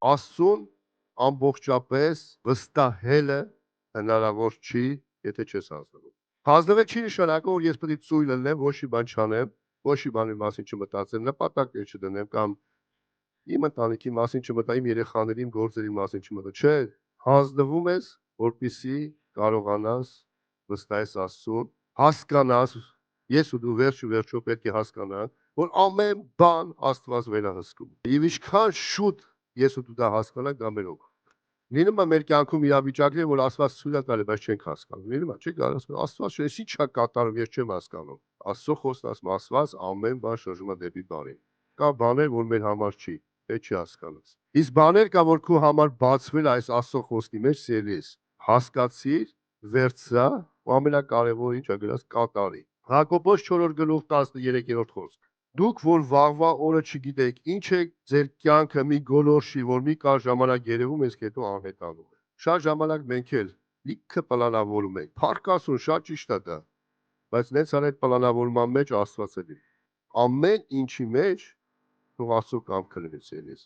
Աստծուն ամբողջապես վստահելը հնարավոր չի, եթե չես հանձնվում։ Հանձնվել չի նշանակում, որ ես պետք է ծույլ լինեմ, ոչ մի բան չանեմ, ոչ մի բանի մասին չմտածեմ, նպատակներ չդնեմ կամ իմ ընտանիքի մասին չմտա, իմ երեխաների, իմ գործերի մասին չմտա։ Չէ, հանձնվում ես, որպեսզի կարողանաս վստահես Աստծուն, հասկանաս, ես ու դու վերջո պետք է հասկանանք, որ ամեն բան Աստված վերահսկում։ Եվ ինչքան շուտ ես ու դու դա հասկանանք, դա մեր օգուտ։ Լինում է մեր կյանքում իրավիճակներ, որ Աստված ցույց է տալի, բայց չենք հասկանում։ Լինում է, չի կարող ասել, Աստված չէ, ես ի՞նչ է կատարում, ես չեմ հասկանում։ Աստծո խոսքն ասում, Աստված ամեն բան շրջում է դեպի բարի։ Կա բաներ, որ մեր համար չի, դե չի հասկանաս։ Իսկ բաներ կա, որ քո համար բացվել այս Աստծո խոսքի մեջ, սիրես, հասկացիր, վերցրա, ու ամենակարևորը ինչա գրած կատարի։ Հակոբոս 4-րդ գլուխ 13-րդ խոսք։ Դուք որ վաղվա օրը չգիտեք, ինչ է ձեր կյանքը մի գոլորշի, որ մի կար ժամանակ երևում ես, հետո անհետանում է։ Շատ ժամանակ մենք էլ լիքը պլանավորում ենք։ Փառքասուն շատ ճիշտ է դա, բայց նենց արել պլանավորման մեջ Աստված է դի։ Ամեն ինչի մեջ թող Աստծո կամքը լինի, սիրելիս։